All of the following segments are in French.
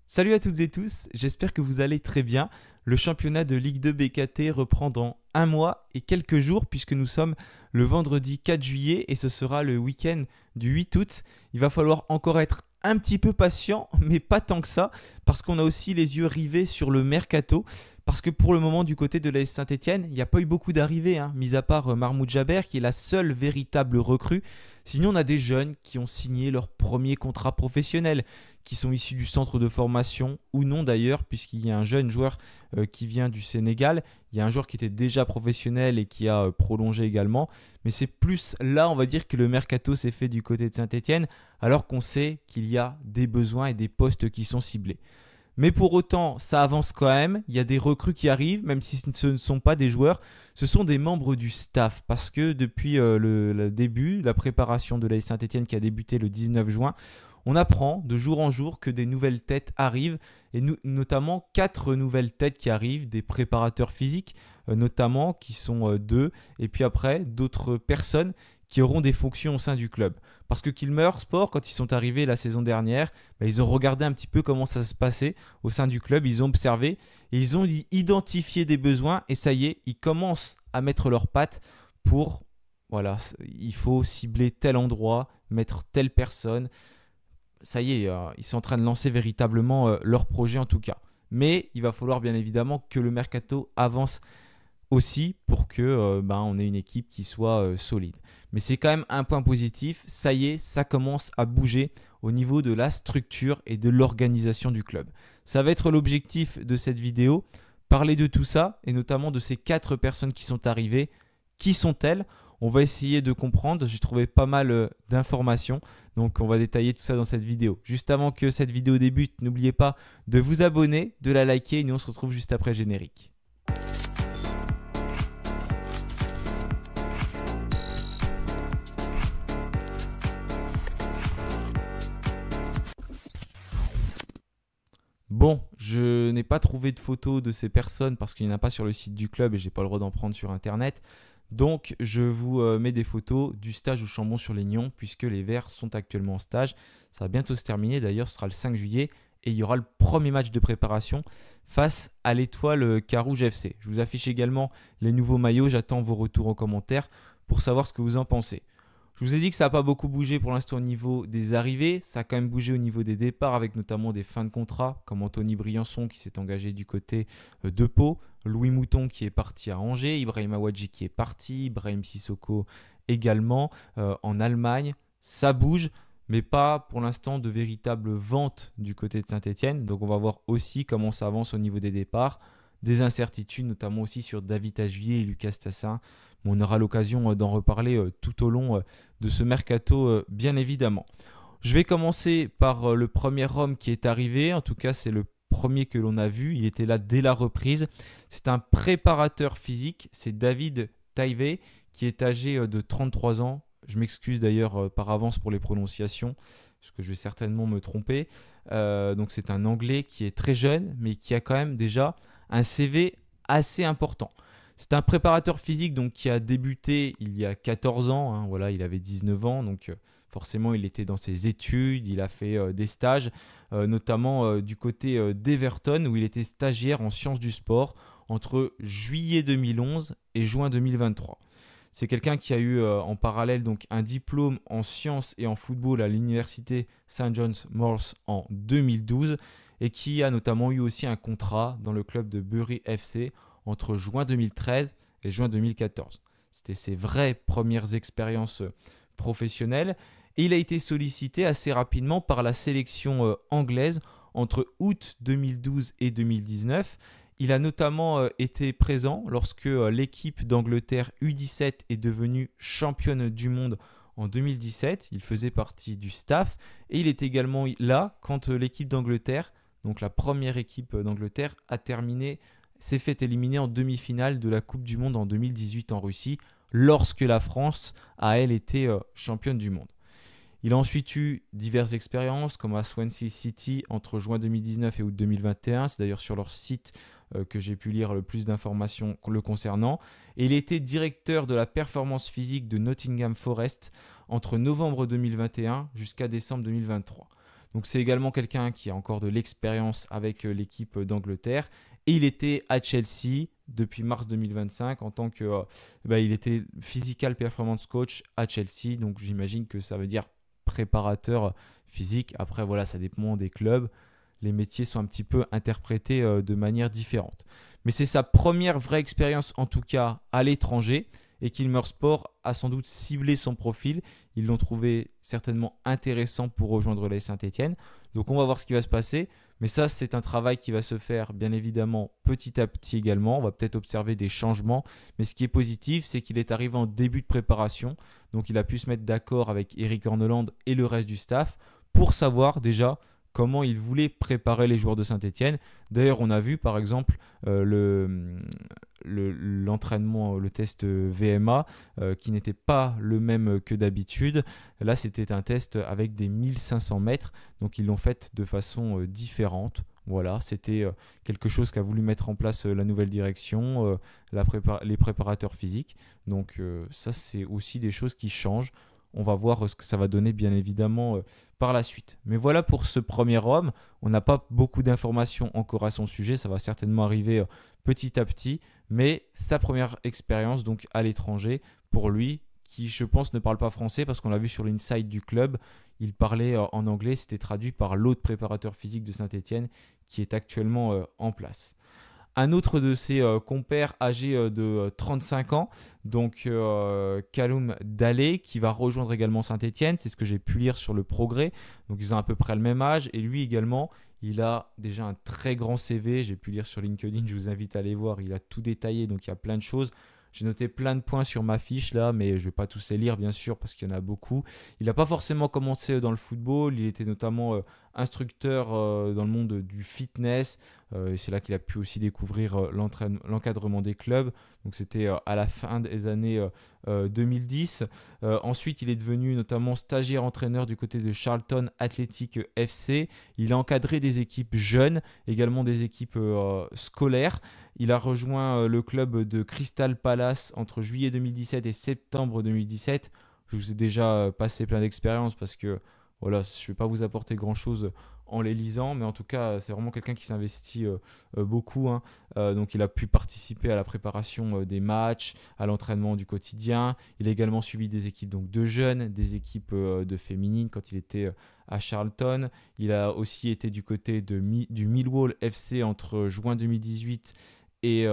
Salut à toutes et tous, j'espère que vous allez très bien. Le championnat de Ligue 2 BKT reprend dans un mois et quelques jours puisque nous sommes le vendredi 4 juillet et ce sera le week-end du 8 août. Il va falloir encore être un petit peu patient, mais pas tant que ça, parce qu'on a aussi les yeux rivés sur le mercato. Parce que pour le moment, du côté de l'AS Saint-Etienne, il n'y a pas eu beaucoup d'arrivées, mis à part Mahmoud Jaber, qui est la seule véritable recrue. Sinon, on a des jeunes qui ont signé leur premier contrat professionnel, qui sont issus du centre de formation, ou non d'ailleurs, puisqu'il y a un jeune joueur qui vient du Sénégal. Il y a un joueur qui était déjà professionnel et qui a prolongé également. Mais c'est plus là, on va dire, que le mercato s'est fait du côté de Saint-Etienne, alors qu'on sait qu'il y a des besoins et des postes qui sont ciblés. Mais pour autant, ça avance quand même. Il y a des recrues qui arrivent, même si ce ne sont pas des joueurs. Ce sont des membres du staff. Parce que depuis le début, la préparation de l'AS Saint-Etienne qui a débuté le 19 juin, on apprend de jour en jour que des nouvelles têtes arrivent. Et notamment 4 nouvelles têtes qui arrivent, des préparateurs physiques notamment, qui sont 2. Et puis après, d'autres personnes qui auront des fonctions au sein du club. Parce que Kilmer Sport, quand ils sont arrivés la saison dernière, ils ont regardé un petit peu comment ça se passait au sein du club, ils ont observé et ils ont identifié des besoins et ça y est, ils commencent à mettre leurs pattes pour, voilà, il faut cibler tel endroit, mettre telle personne. Ça y est, ils sont en train de lancer véritablement leur projet en tout cas. Mais il va falloir bien évidemment que le mercato avance aussi pour que on ait une équipe qui soit solide. Mais c'est quand même un point positif, ça y est, ça commence à bouger au niveau de la structure et de l'organisation du club. Ça va être l'objectif de cette vidéo, parler de tout ça et notamment de ces 4 personnes qui sont arrivées. Qui sont-elles? On va essayer de comprendre, j'ai trouvé pas mal d'informations, donc on va détailler tout ça dans cette vidéo. Juste avant que cette vidéo débute, n'oubliez pas de vous abonner, de la liker et nous on se retrouve juste après le générique. Bon, je n'ai pas trouvé de photos de ces personnes parce qu'il n'y en a pas sur le site du club et je n'ai pas le droit d'en prendre sur internet. Donc je vous mets des photos du stage au Chambon-sur-Lignon puisque les Verts sont actuellement en stage. Ça va bientôt se terminer, d'ailleurs ce sera le 5 juillet et il y aura le premier match de préparation face à l'Étoile Carouge FC. Je vous affiche également les nouveaux maillots, j'attends vos retours en commentaire pour savoir ce que vous en pensez. Je vous ai dit que ça n'a pas beaucoup bougé pour l'instant au niveau des arrivées. Ça a quand même bougé au niveau des départs avec notamment des fins de contrat comme Anthony Briançon qui s'est engagé du côté de Pau, Louis Mouton qui est parti à Angers, Ibrahim Awadji qui est parti, Ibrahim Sissoko également en Allemagne. Ça bouge, mais pas pour l'instant de véritable vente du côté de Saint-Etienne. Donc on va voir aussi comment ça avance au niveau des départs. Des incertitudes notamment aussi sur David Ajuier et Lucas Tassin. On aura l'occasion d'en reparler tout au long de ce mercato, bien évidemment. Je vais commencer par le premier homme qui est arrivé. En tout cas, c'est le premier que l'on a vu. Il était là dès la reprise. C'est un préparateur physique. C'est David Taive qui est âgé de 33 ans. Je m'excuse d'ailleurs par avance pour les prononciations parce que je vais certainement me tromper. Donc c'est un Anglais qui est très jeune mais qui a quand même déjà un CV assez important. C'est un préparateur physique donc, qui a débuté il y a 14 ans. Voilà, il avait 19 ans, donc forcément il était dans ses études, il a fait des stages, notamment du côté d'Everton où il était stagiaire en sciences du sport entre juillet 2011 et juin 2023. C'est quelqu'un qui a eu en parallèle donc, un diplôme en sciences et en football à l'université St. John's Morse en 2012 et qui a notamment eu aussi un contrat dans le club de Bury FC entre juin 2013 et juin 2014. C'était ses vraies premières expériences professionnelles et il a été sollicité assez rapidement par la sélection anglaise entre août 2012 et 2019. Il a notamment été présent lorsque l'équipe d'Angleterre U17 est devenue championne du monde en 2017. Il faisait partie du staff et il est également là quand l'équipe d'Angleterre, donc la première équipe d'Angleterre, s'est fait éliminer en demi-finale de la Coupe du Monde en 2018 en Russie, lorsque la France a, elle, été championne du monde. Il a ensuite eu diverses expériences, comme à Swansea City entre juin 2019 et août 2021. C'est d'ailleurs sur leur site que j'ai pu lire le plus d'informations le concernant. Et il était directeur de la performance physique de Nottingham Forest entre novembre 2021 jusqu'à décembre 2023. Donc c'est également quelqu'un qui a encore de l'expérience avec l'équipe d'Angleterre. Et il était à Chelsea depuis mars 2025 en tant que il était physical performance coach à Chelsea. Donc j'imagine que ça veut dire préparateur physique. Après voilà, ça dépend des clubs. Les métiers sont un petit peu interprétés de manière différente. Mais c'est sa première vraie expérience en tout cas à l'étranger et Kilmer Sport a sans doute ciblé son profil. Ils l'ont trouvé certainement intéressant pour rejoindre l'AS Saint-Étienne. Donc on va voir ce qui va se passer. Mais ça, c'est un travail qui va se faire bien évidemment petit à petit également. On va peut-être observer des changements. Mais ce qui est positif, c'est qu'il est arrivé en début de préparation. Donc il a pu se mettre d'accord avec Eric Orneland et le reste du staff pour savoir déjà comment il voulait préparer les joueurs de Saint-Étienne. D'ailleurs, on a vu par exemple l'entraînement, le test VMA qui n'était pas le même que d'habitude. Là, c'était un test avec des 1500 mètres. Donc, ils l'ont fait de façon différente. Voilà, c'était quelque chose qu'a voulu mettre en place la nouvelle direction, les préparateurs physiques. Donc, ça, c'est aussi des choses qui changent. On va voir ce que ça va donner bien évidemment par la suite. Mais voilà pour ce premier homme. On n'a pas beaucoup d'informations encore à son sujet. Ça va certainement arriver petit à petit. Mais sa première expérience donc à l'étranger pour lui, qui je pense ne parle pas français parce qu'on l'a vu sur l'inside du club. Il parlait en anglais. C'était traduit par l'autre préparateur physique de Saint-Étienne qui est actuellement en place. Un autre de ses compères âgé de 35 ans, donc Kaloum Dalé, qui va rejoindre également Saint-Étienne. C'est ce que j'ai pu lire sur le Progrès. Donc ils ont à peu près le même âge. Et lui également, il a déjà un très grand CV. J'ai pu lire sur LinkedIn, je vous invite à aller voir. Il a tout détaillé, donc il y a plein de choses. J'ai noté plein de points sur ma fiche là, mais je ne vais pas tous les lire bien sûr parce qu'il y en a beaucoup. Il n'a pas forcément commencé dans le football. Il était notamment instructeur dans le monde du fitness. Et c'est là qu'il a pu aussi découvrir l'encadrement des clubs. Donc c'était à la fin des années 2010. Ensuite, il est devenu notamment stagiaire entraîneur du côté de Charlton Athletic FC. Il a encadré des équipes jeunes, également des équipes scolaires. Il a rejoint le club de Crystal Palace entre juillet 2017 et septembre 2017. Je vous ai déjà passé plein d'expériences parce que voilà, je ne vais pas vous apporter grand-chose en les lisant, mais en tout cas, c'est vraiment quelqu'un qui s'investit beaucoup. Hein. Donc, il a pu participer à la préparation des matchs, à l'entraînement du quotidien. Il a également suivi des équipes donc, de jeunes, des équipes de féminines quand il était à Charlton. Il a aussi été du côté du Millwall FC entre juin 2018 et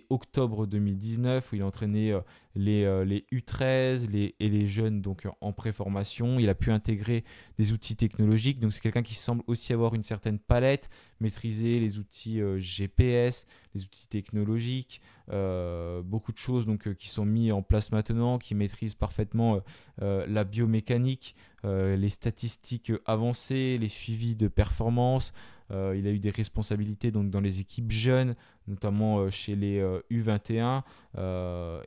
octobre 2019 où il a entraîné les U13 et les jeunes donc en préformation. Il a pu intégrer des outils technologiques, donc c'est quelqu'un qui semble aussi avoir une certaine palette, maîtriser les outils GPS, les outils technologiques, beaucoup de choses donc, qui sont mis en place maintenant, qui maîtrise parfaitement la biomécanique, les statistiques avancées, les suivis de performance. Il a eu des responsabilités donc, dans les équipes jeunes, notamment chez les U21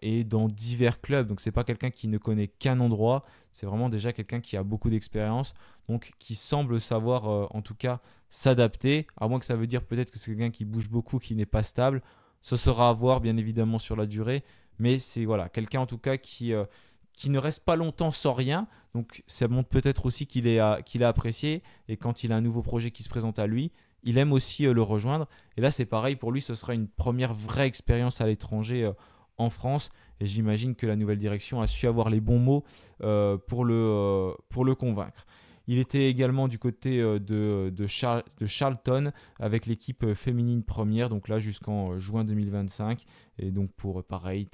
et dans divers clubs. Donc, ce n'est pas quelqu'un qui ne connaît qu'un endroit. C'est vraiment déjà quelqu'un qui a beaucoup d'expérience, donc qui semble savoir en tout cas s'adapter. À moins que ça veut dire peut-être que c'est quelqu'un qui bouge beaucoup, qui n'est pas stable. Ce sera à voir bien évidemment sur la durée. Mais c'est voilà, quelqu'un en tout cas qui ne reste pas longtemps sans rien. Donc ça montre peut-être aussi qu'il a apprécié. Et quand il a un nouveau projet qui se présente à lui, il aime aussi le rejoindre. Et là, c'est pareil, pour lui, ce sera une première vraie expérience à l'étranger en France. Et j'imagine que la nouvelle direction a su avoir les bons mots pour le convaincre. Il était également du côté de Charlton avec l'équipe féminine première, donc là jusqu'en juin 2025. Et donc pour pareil,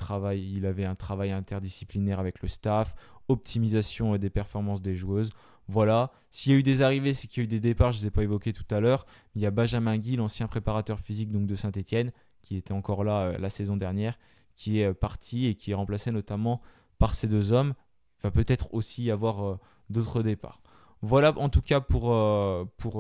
il avait un travail interdisciplinaire avec le staff, optimisation des performances des joueuses. Voilà, s'il y a eu des arrivées, c'est qu'il y a eu des départs, je ne les ai pas évoqués tout à l'heure. Il y a Benjamin Guy, l'ancien préparateur physique donc, de Saint-Étienne, qui était encore là la saison dernière, qui est parti et qui est remplacé notamment par ces deux hommes. Il va peut-être aussi y avoir d'autres départs. Voilà en tout cas pour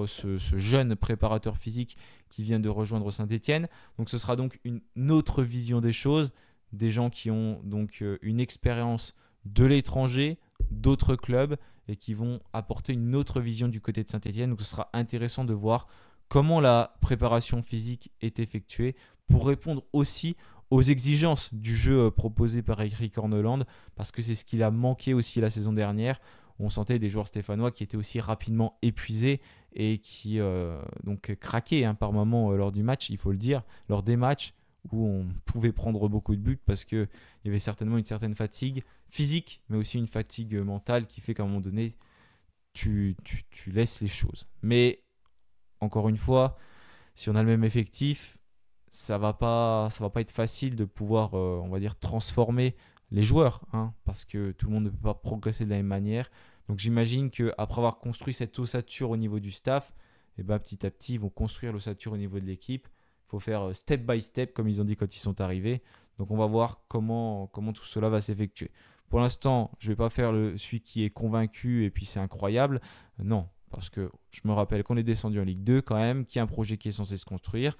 ce jeune préparateur physique qui vient de rejoindre Saint-Étienne. Donc ce sera donc une autre vision des choses, des gens qui ont donc une expérience de l'étranger, d'autres clubs et qui vont apporter une autre vision du côté de Saint-Étienne. Donc ce sera intéressant de voir comment la préparation physique est effectuée pour répondre aussi aux exigences du jeu proposé par Eric Orneland parce que c'est ce qu'il a manqué aussi la saison dernière. on sentait des joueurs stéphanois qui étaient aussi rapidement épuisés et qui donc craquaient hein, par moments lors du match, il faut le dire, lors des matchs où on pouvait prendre beaucoup de buts parce qu'il y avait certainement une certaine fatigue physique, mais aussi une fatigue mentale qui fait qu'à un moment donné, tu laisses les choses. Mais encore une fois, si on a le même effectif, ça va pas être facile de pouvoir, on va dire, transformer les joueurs, hein, parce que tout le monde ne peut pas progresser de la même manière. Donc j'imagine qu'après avoir construit cette ossature au niveau du staff, et ben, petit à petit, ils vont construire l'ossature au niveau de l'équipe. Il faut faire step by step, comme ils ont dit quand ils sont arrivés. Donc on va voir comment tout cela va s'effectuer. Pour l'instant, je ne vais pas faire celui qui est convaincu et puis c'est incroyable. Non, parce que je me rappelle qu'on est descendu en Ligue 2 quand même, qu'il y a un projet qui est censé se construire,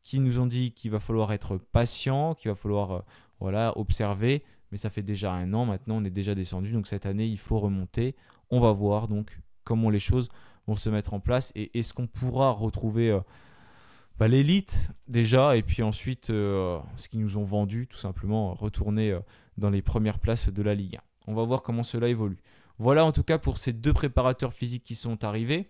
qui nous ont dit qu'il va falloir être patient, qu'il va falloir observer. Mais ça fait déjà 1 an, maintenant on est déjà descendu. Donc cette année, il faut remonter. On va voir donc comment les choses vont se mettre en place et est-ce qu'on pourra retrouver l'élite déjà et puis ensuite ce qu'ils nous ont vendu, tout simplement retourner dans les premières places de la Ligue 1. On va voir comment cela évolue. Voilà en tout cas pour ces 2 préparateurs physiques qui sont arrivés.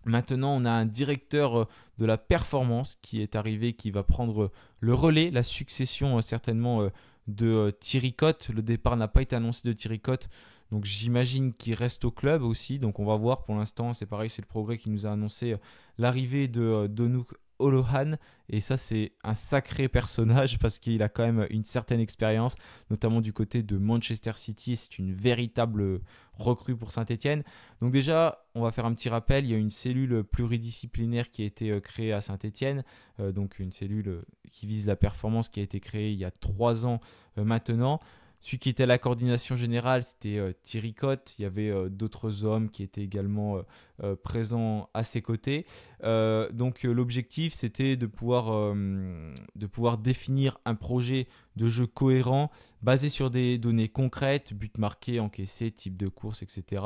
Maintenant, on a un directeur de la performance qui est arrivé, qui va prendre le relais, la succession certainement de Thierry Cotte. Le départ n'a pas été annoncé de Thierry Cotte, donc j'imagine qu'il reste au club aussi. Donc on va voir pour l'instant, c'est pareil, c'est le progrès qui nous a annoncé l'arrivée de Donuk Olohan, et ça c'est un sacré personnage parce qu'il a quand même une certaine expérience, notamment du côté de Manchester City. C'est une véritable recrue pour Saint-Etienne. Donc déjà, on va faire un petit rappel, il y a une cellule pluridisciplinaire qui a été créée à Saint-Etienne, donc une cellule qui vise la performance qui a été créée il y a 3 ans maintenant. Celui qui était à la coordination générale, c'était Thierry Cotte. Il y avait d'autres hommes qui étaient également présents à ses côtés. Donc l'objectif, c'était de pouvoir définir un projet de jeu cohérent, basé sur des données concrètes, buts marqués, encaissés, type de course, etc.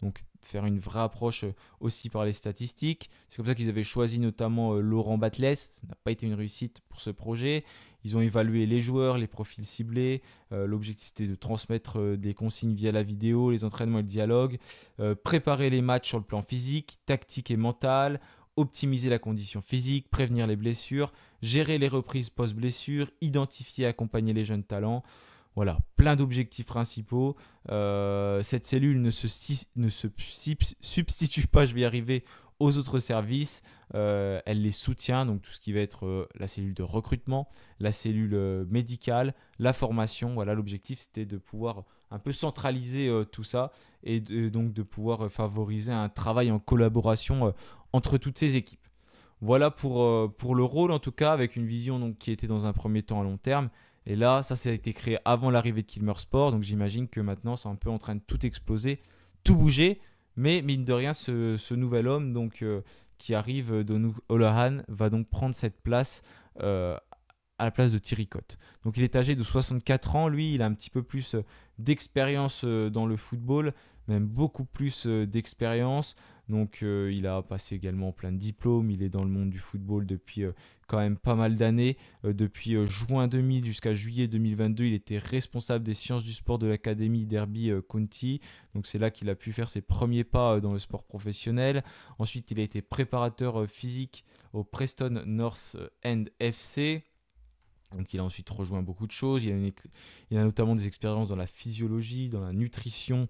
Donc faire une vraie approche aussi par les statistiques. C'est comme ça qu'ils avaient choisi notamment Laurent Batles. Ça n'a pas été une réussite pour ce projet. Ils ont évalué les joueurs, les profils ciblés. L'objectif, c'était de transmettre des consignes via la vidéo, les entraînements et le dialogue. Préparer les matchs sur le plan physique, tactique et mental. Optimiser la condition physique, prévenir les blessures, gérer les reprises post-blessure, identifier et accompagner les jeunes talents. Voilà, plein d'objectifs principaux. Cette cellule ne se substitue pas, je vais y arriver, aux autres services. Elle les soutient, donc tout ce qui va être la cellule de recrutement, la cellule médicale, la formation. Voilà, l'objectif, c'était de pouvoir un peu centraliser tout ça et donc de pouvoir favoriser un travail en collaboration entre toutes ces équipes. Voilà pour le rôle, en tout cas, avec une vision donc, qui était dans un premier temps à long terme. Et là, ça a été créé avant l'arrivée de Kilmer Sport. Donc j'imagine que maintenant, c'est un peu en train de tout exploser, tout bouger. Mais mine de rien, ce nouvel homme donc, qui arrive, Donuk Olohan, va donc prendre cette place à la place de Thierry Cotte. Donc il est âgé de 64 ans. Lui, il a un petit peu plus d'expérience dans le football, même beaucoup plus d'expérience. Donc il a passé également plein de diplômes. Il est dans le monde du football depuis quand même pas mal d'années. Depuis juin 2000 jusqu'à juillet 2022, il était responsable des sciences du sport de l'académie Derby County. Donc c'est là qu'il a pu faire ses premiers pas dans le sport professionnel. Ensuite, il a été préparateur physique au Preston North End FC. Donc il a ensuite rejoint beaucoup de choses. Il a notamment des expériences dans la physiologie, dans la nutrition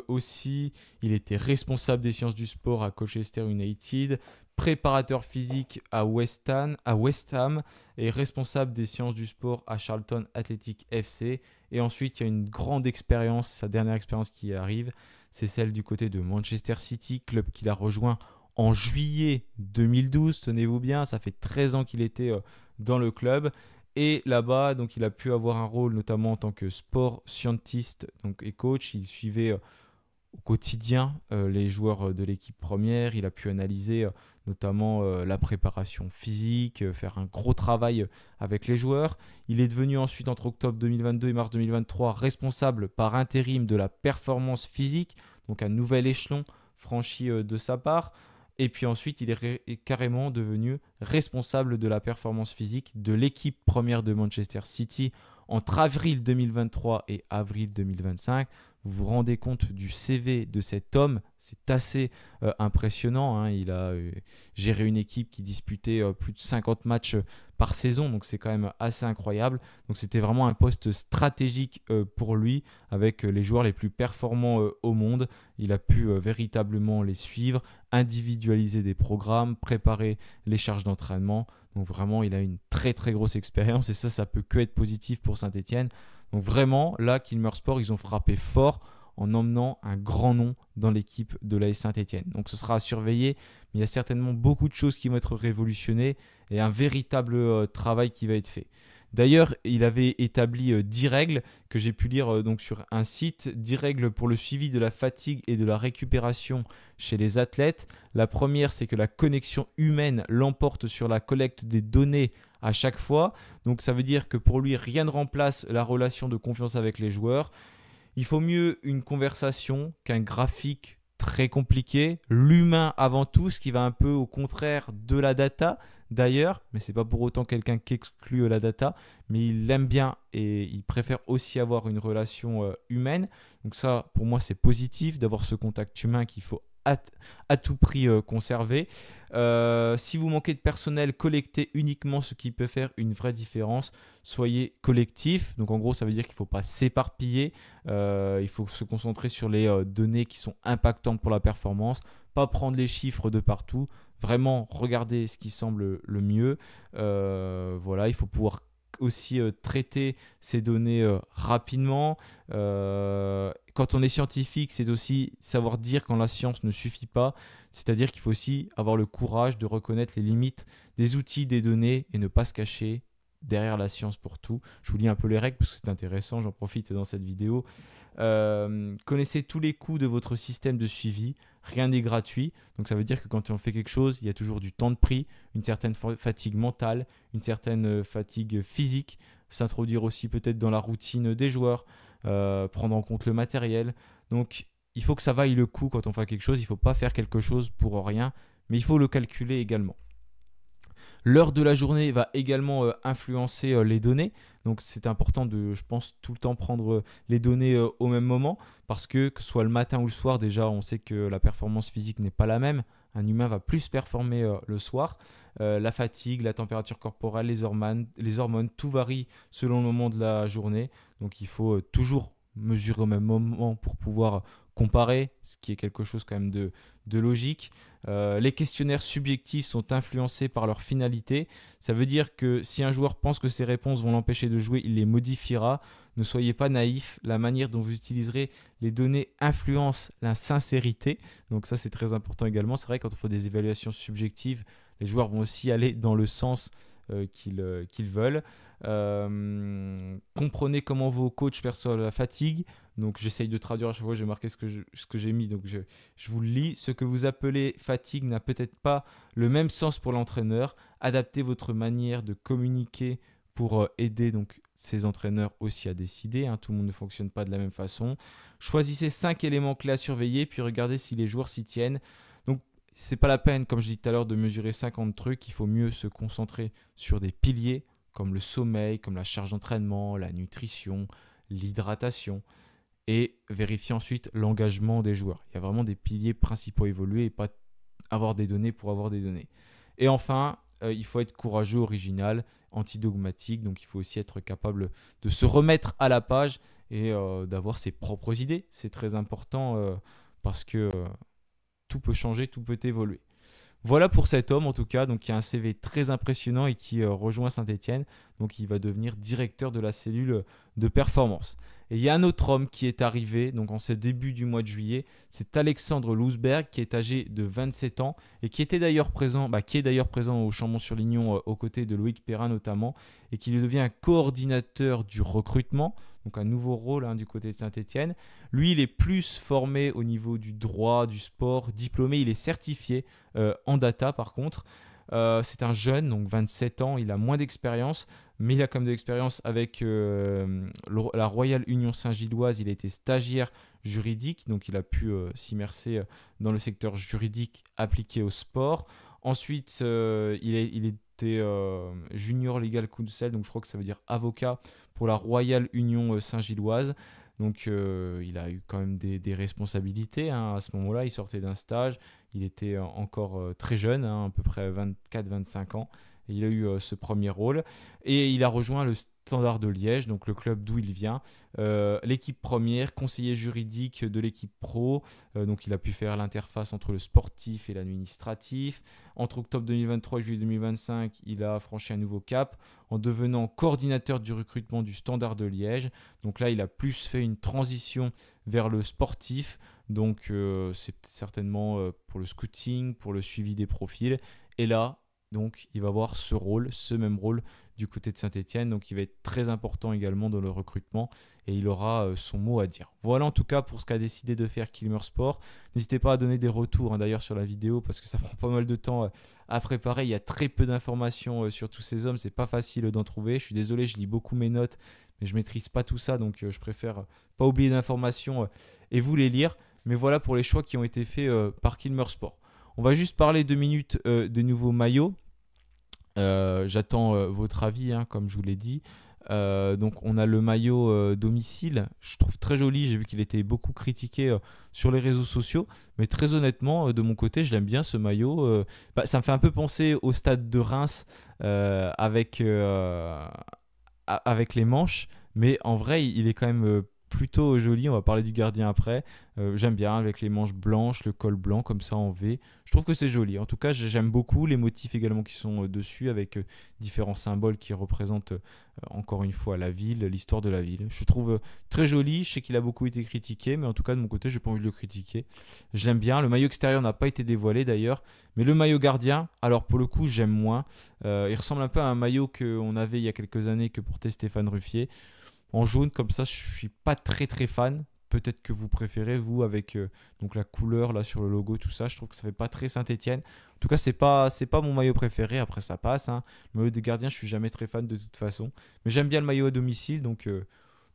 aussi. Il était responsable des sciences du sport à Colchester United, préparateur physique à West Ham et responsable des sciences du sport à Charlton Athletic FC. Et ensuite, il y a une grande expérience, sa dernière expérience qui arrive, c'est celle du côté de Manchester City, club qu'il a rejoint en juillet 2012. Tenez-vous bien, ça fait 13 ans qu'il était dans le club. Et là-bas, donc, il a pu avoir un rôle notamment en tant que sport scientist donc, et coach. Il suivait au quotidien les joueurs de l'équipe première. Il a pu analyser notamment la préparation physique, faire un gros travail avec les joueurs. Il est devenu ensuite, entre octobre 2022 et mars 2023, responsable par intérim de la performance physique, donc un nouvel échelon franchi de sa part. Et puis ensuite, il est carrément devenu responsable de la performance physique de l'équipe première de Manchester City entre avril 2023 et avril 2025. vous vous rendez compte du CV de cet homme, c'est assez impressionnant, hein. Il a géré une équipe qui disputait plus de 50 matchs par saison, donc c'est quand même assez incroyable. Donc c'était vraiment un poste stratégique pour lui, avec les joueurs les plus performants au monde. Il a pu véritablement les suivre, individualiser des programmes, préparer les charges d'entraînement. Donc vraiment, il a une très très grosse expérience et ça peut que être positif pour Saint-Etienne. Donc vraiment, là, Kilmer Sport, ils ont frappé fort en emmenant un grand nom dans l'équipe de l'AS Saint-Etienne. Donc ce sera à surveiller, mais il y a certainement beaucoup de choses qui vont être révolutionnées et un véritable travail qui va être fait. D'ailleurs, il avait établi 10 règles que j'ai pu lire donc sur un site, 10 règles pour le suivi de la fatigue et de la récupération chez les athlètes. La première, c'est que la connexion humaine l'emporte sur la collecte des données à chaque fois. Donc ça veut dire que pour lui, rien ne remplace la relation de confiance avec les joueurs. Il faut mieux une conversation qu'un graphique très compliqué. L'humain avant tout, ce qui va un peu au contraire de la data d'ailleurs, mais ce n'est pas pour autant quelqu'un qui exclut la data, mais il l'aime bien et il préfère aussi avoir une relation humaine. Donc ça, pour moi, c'est positif d'avoir ce contact humain qu'il faut à tout prix conserver. Si vous manquez de personnel, collectez uniquement ce qui peut faire une vraie différence. Soyez collectif. Donc en gros, ça veut dire qu'il ne faut pas s'éparpiller. Il faut se concentrer sur les données qui sont impactantes pour la performance. Pas prendre les chiffres de partout. Vraiment regarder ce qui semble le mieux. Voilà, il faut pouvoir aussi traiter ces données rapidement. Quand on est scientifique, c'est aussi savoir dire quand la science ne suffit pas. C'est-à-dire qu'il faut aussi avoir le courage de reconnaître les limites des outils, des données et ne pas se cacher derrière la science pour tout. Je vous lis un peu les règles parce que c'est intéressant, j'en profite dans cette vidéo. Connaissez tous les coûts de votre système de suivi. Rien n'est gratuit. Donc ça veut dire que quand on fait quelque chose, il y a toujours du temps de prix, une certaine fatigue mentale, une certaine fatigue physique. S'introduire aussi peut-être dans la routine des joueurs, prendre en compte le matériel. Donc il faut que ça vaille le coup quand on fait quelque chose. Il ne faut pas faire quelque chose pour rien, mais il faut le calculer également. L'heure de la journée va également influencer les données. Donc c'est important de, je pense, tout le temps prendre les données au même moment parce que ce soit le matin ou le soir, déjà on sait que la performance physique n'est pas la même. Un humain va plus performer le soir. La fatigue, la température corporelle, les hormones, tout varie selon le moment de la journée. Donc il faut toujours mesurer au même moment pour pouvoir comparer, ce qui est quelque chose quand même de logique. Les questionnaires subjectifs sont influencés par leur finalité. Ça veut dire que si un joueur pense que ses réponses vont l'empêcher de jouer, il les modifiera. Ne soyez pas naïfs. La manière dont vous utiliserez les données influence la sincérité. Donc ça, c'est très important également. C'est vrai que quand on fait des évaluations subjectives, les joueurs vont aussi aller dans le sens qu'ils veulent. Comprenez comment vos coachs perçoivent la fatigue. Donc j'essaye de traduire à chaque fois, j'ai marqué ce que j'ai mis, donc je vous le lis. Ce que vous appelez fatigue n'a peut-être pas le même sens pour l'entraîneur. Adaptez votre manière de communiquer pour aider donc ces entraîneurs aussi à décider, hein. Tout le monde ne fonctionne pas de la même façon. Choisissez 5 éléments clés à surveiller, puis regardez si les joueurs s'y tiennent. Donc c'est pas la peine, comme je dis tout à l'heure, de mesurer 50 trucs. Il faut mieux se concentrer sur des piliers comme le sommeil, comme la charge d'entraînement, la nutrition, l'hydratation, et vérifier ensuite l'engagement des joueurs. Il y a vraiment des piliers principaux à évoluer et pas avoir des données pour avoir des données. Et enfin, il faut être courageux, original, antidogmatique. Donc il faut aussi être capable de se remettre à la page et d'avoir ses propres idées. C'est très important parce que tout peut changer, tout peut évoluer. Voilà pour cet homme en tout cas, donc qui a un CV très impressionnant et qui rejoint Saint-Etienne. Donc il va devenir directeur de la cellule de performance. Et il y a un autre homme qui est arrivé donc en ce début du mois de juillet, c'est Alexandre Lousberg qui est âgé de 27 ans et qui est d'ailleurs présent au Chambon-sur-Lignon aux côtés de Loïc Perrin notamment, et qui devient coordinateur du recrutement. Donc un nouveau rôle du côté de Saint-Etienne. Lui, il est plus formé au niveau du droit, du sport, diplômé, il est certifié en data par contre. C'est un jeune, donc 27 ans, il a moins d'expérience, mais il a quand même de l'expérience avec la Royal Union Saint-Gilloise. Il a été stagiaire juridique, donc il a pu s'immerser dans le secteur juridique appliqué au sport. Ensuite, il était Junior Legal Counsel, donc je crois que ça veut dire avocat pour la Royal Union Saint-Gilloise. Donc il a eu quand même des responsabilités, hein. À ce moment-là, il sortait d'un stage, il était encore très jeune, hein, à peu près 24-25 ans. Et il a eu ce premier rôle et il a rejoint le Standard de Liège, donc le club d'où il vient, l'équipe première, conseiller juridique de l'équipe pro, donc il a pu faire l'interface entre le sportif et l'administratif. Entre octobre 2023 et juillet 2025, il a franchi un nouveau cap en devenant coordinateur du recrutement du Standard de Liège. Donc là, il a plus fait une transition vers le sportif, donc c'est certainement pour le scouting, pour le suivi des profils. Et là, donc il va avoir ce même rôle du côté de Saint-Etienne, donc il va être très important également dans le recrutement et il aura son mot à dire. Voilà en tout cas pour ce qu'a décidé de faire Kilmer Sport. N'hésitez pas à donner des retours, hein, d'ailleurs sur la vidéo parce que ça prend pas mal de temps à préparer. Il y a très peu d'informations sur tous ces hommes, c'est pas facile d'en trouver. Je suis désolé, je lis beaucoup mes notes, mais je maîtrise pas tout ça, donc je préfère pas oublier d'informations et vous les lire. Mais voilà pour les choix qui ont été faits par Kilmer Sport. On va juste parler 2 minutes des nouveaux maillots. J'attends votre avis, hein, comme je vous l'ai dit. Donc on a le maillot domicile, je trouve très joli, j'ai vu qu'il était beaucoup critiqué sur les réseaux sociaux, mais très honnêtement de mon côté je l'aime bien ce maillot. Ça me fait un peu penser au stade de Reims avec les manches, mais en vrai il est quand même plutôt joli. On va parler du gardien après. J'aime bien avec les manches blanches, le col blanc comme ça en V. Je trouve que c'est joli. En tout cas, j'aime beaucoup les motifs également qui sont dessus avec différents symboles qui représentent encore une fois la ville, l'histoire de la ville. Je trouve très joli. Je sais qu'il a beaucoup été critiqué, mais en tout cas de mon côté, j'ai pas envie de le critiquer. Je l'aime bien. Le maillot extérieur n'a pas été dévoilé d'ailleurs, mais le maillot gardien, alors pour le coup, j'aime moins. Il ressemble un peu à un maillot qu'on avait il y a quelques années que portait Stéphane Ruffier. En jaune, comme ça, je suis pas très très fan. Peut-être que vous préférez, vous, avec donc la couleur là sur le logo, tout ça. Je trouve que ça fait pas très Saint-Etienne. En tout cas, c'est pas mon maillot préféré. Après, ça passe, hein. Le maillot des gardiens, je suis jamais très fan de toute façon. Mais j'aime bien le maillot à domicile, donc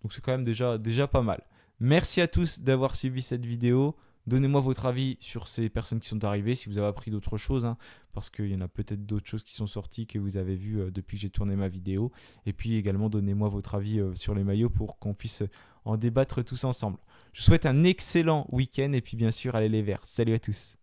c'est quand même déjà pas mal. Merci à tous d'avoir suivi cette vidéo. Donnez-moi votre avis sur ces personnes qui sont arrivées, si vous avez appris d'autres choses, hein, parce qu'il y en a peut-être d'autres choses qui sont sorties que vous avez vues depuis que j'ai tourné ma vidéo. Et puis également, donnez-moi votre avis sur les maillots pour qu'on puisse en débattre tous ensemble. Je vous souhaite un excellent week-end et puis bien sûr, allez les Verts. Salut à tous.